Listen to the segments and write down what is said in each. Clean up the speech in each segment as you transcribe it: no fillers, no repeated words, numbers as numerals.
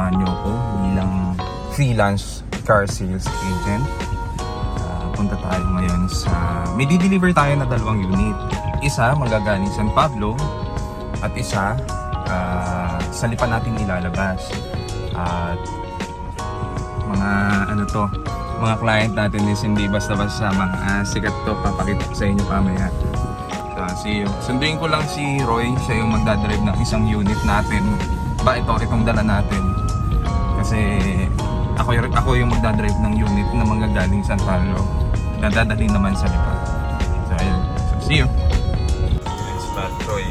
samahan nyo ako bilang freelance car sales agent. Punta tayo ngayon sa... May di-deliver tayo na 2 unit. Isa magagaling San Pablo at isa sa Lipa natin nilalabas. At mga mga client natin is hindi basta-basta mga sikat to. Papakita ko sa inyo pamaya. See you. Sunduin ko lang si Roy, siya yung magdadrive ng isang unit natin. Itong dala natin. Kasi ako yung magdadrive ng unit na manggagaling San Pablo. Nadadali naman sa Lipa. So ayun. So see you. Let's start, Roy.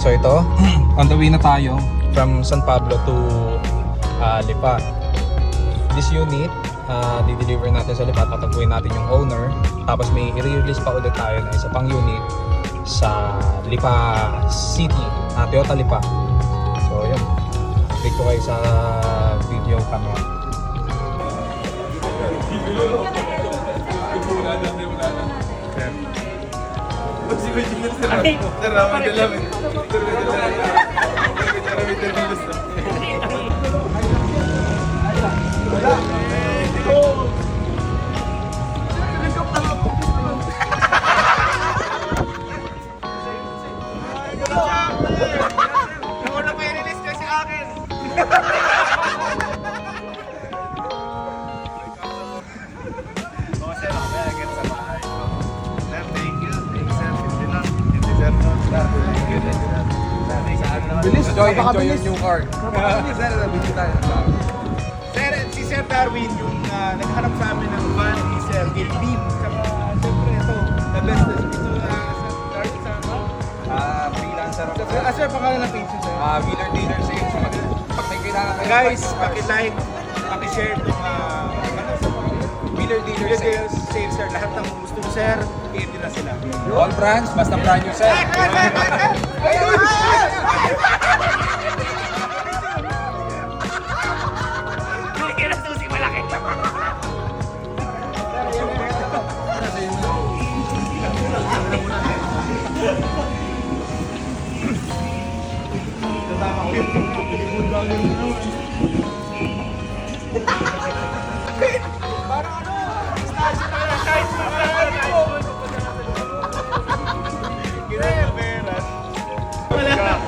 So ito, on the way na tayo from San Pablo to Lipa. This unit, di-deliver natin sa Lipa, tatagpuin natin yung owner. Tapos may i-release pa ulit tayo na isa pang unit sa Lipa City, Toyota Lipa. So yun, click ko kayo sa video camera. Enjoy your new car. Sir, si Sir Darwin yung naghanap sa amin ng van ni Sir Gilbin. Saka siyempre ito, the best ito Sir Darwin sa Freelancer ako. Sir, pangalan ng page sir? Wheeler Dealer Sales. Pag may kailangan kayo. Guys, paki-like, paki-share itong Wheeler Dealer Sales. Sales sir. Lahat ng gusto mo sir, i-hit nila sila. All brands, basta brand new sir.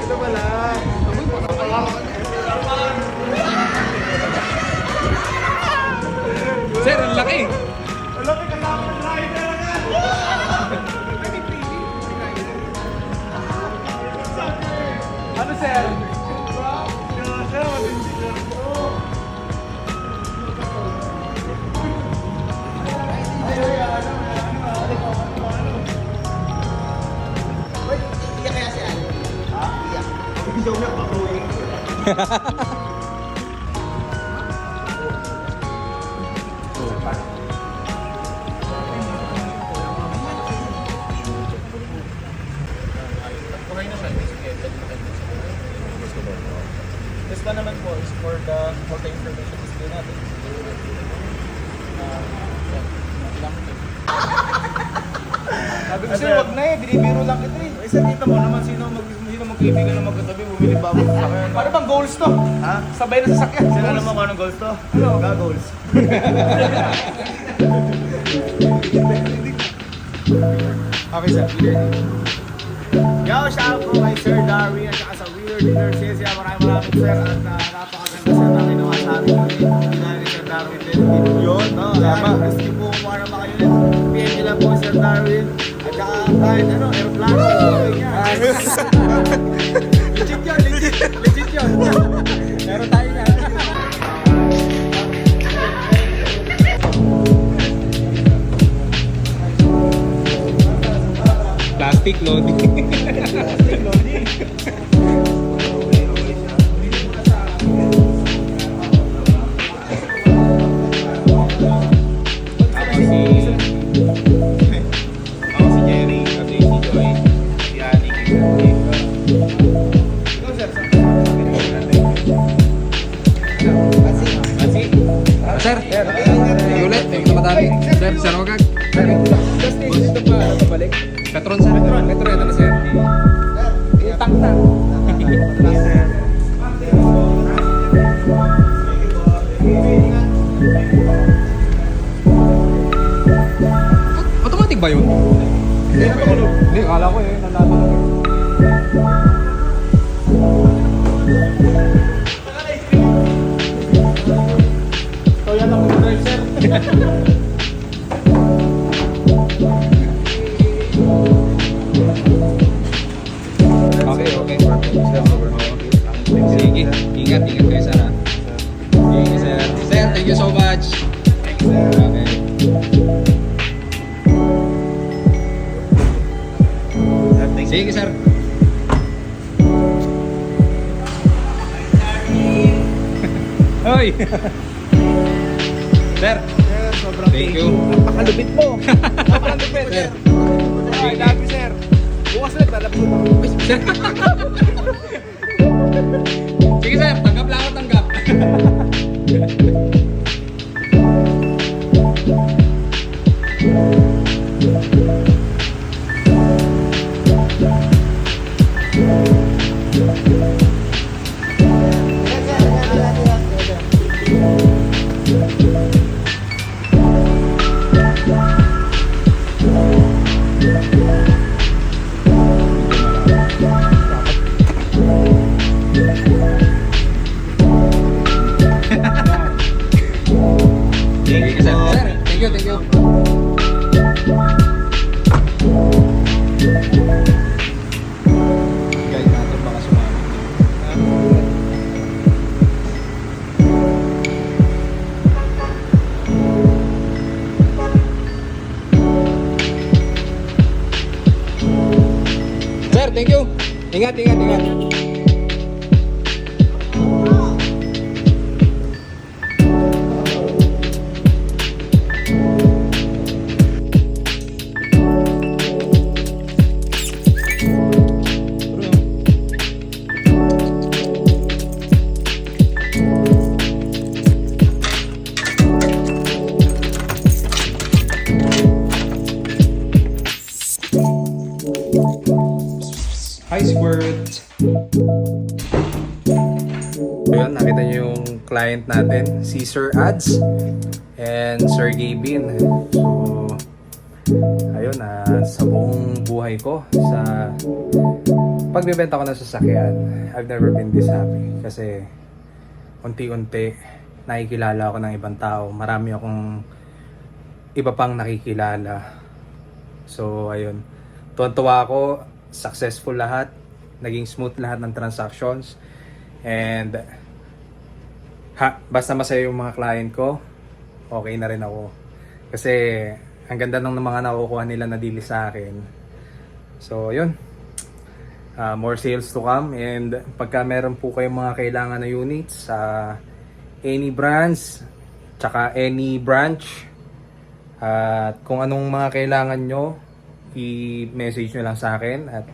Ito pala. Sir, ang laki. Ang laki ka lang ng rider agad. Ano sir? This one naman po is for the information display natin. Sabi ko sir, wag na eh, binibiro lang kita eh. Isa kita mo naman sino magkaibigan na magkatabi, bumili bago sa sakyan. Paano bang goals to? Ha? Sabay na sa sakyan. Sino alam mo kung anong goals to? Ano? Goals. Okay sir, yo, shout out po kay Sir Darwin at saka sa Wheeler Dealer Sales. Maraming sir at napakaganda sir na ginawa sa amin dahil ni Sir Darwin din. Yun, no? Gusto niyo po kung ano ba kayo ulit. PM nyo lang po Sir Darwin at saka kahit aeroplano. Legit yun, legit yun. Meron tayo na. Plastic loading. Plastic loading. Petron sir. Petron. Petron, ito na sir. Utang na. Automatic ba yun? Hindi, akala ko eh. Nanatulog. So yan ang drive sir. Okay, okay. Sige, ingat kayo sir ha. Sige sir. Sir, thank you so much. Okay. Sige sir. Hoy! Sir, Sobrang thank you. Napakalupit mo. Sobrang lupit. Sir. I love you, sir. Bukas ulit, lalapit mo. Sir. Sige sir, tanggap lang ako, tanggap. Sige sir. Sir, thank you, thank you. Guys, natin baka sumama. Sir, thank you. Ingat, ingat, ingat. Hi, Squirt! Ayun, nakita niyo yung client natin, si Sir Ads and Sir Gabin. So, ayun, sa buong buhay ko, sa pagbibenta ko ng sasakyan, I've never been this happy. Kasi, unti-unti, nakikilala ako ng ibang tao. Marami akong iba pang nakikilala. So, ayun. Tuwan-tuwa ako, successful lahat, naging smooth lahat ng transactions, and basta masaya yung mga client ko, okay na rin ako. Kasi ang ganda ng mga nakukuha nila na deal sa akin. So yun, more sales to come, and pagka meron po kayong mga kailangan na units sa any branch, tsaka any branch, at kung anong mga kailangan nyo, i-message nyo lang sa akin at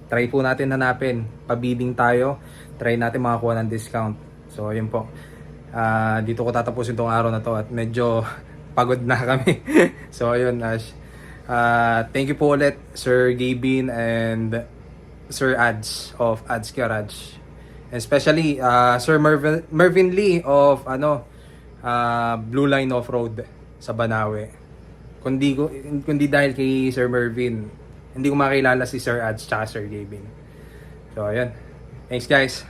try po natin hanapin. Pabidding tayo, try natin makakuha ng discount. So yun po, dito ko tatapusin tong araw na to at medyo pagod na kami. So ayun, thank you po ulit Sir Gabin and Sir Ads of Ads Garage, and especially Sir Mervin Lee of Blue Line Off-Road sa Banawe. Kundi dahil kay Sir Mervin, hindi ko makilala si Sir Ads tsaka Sir Gabin. So, ayan. Thanks guys.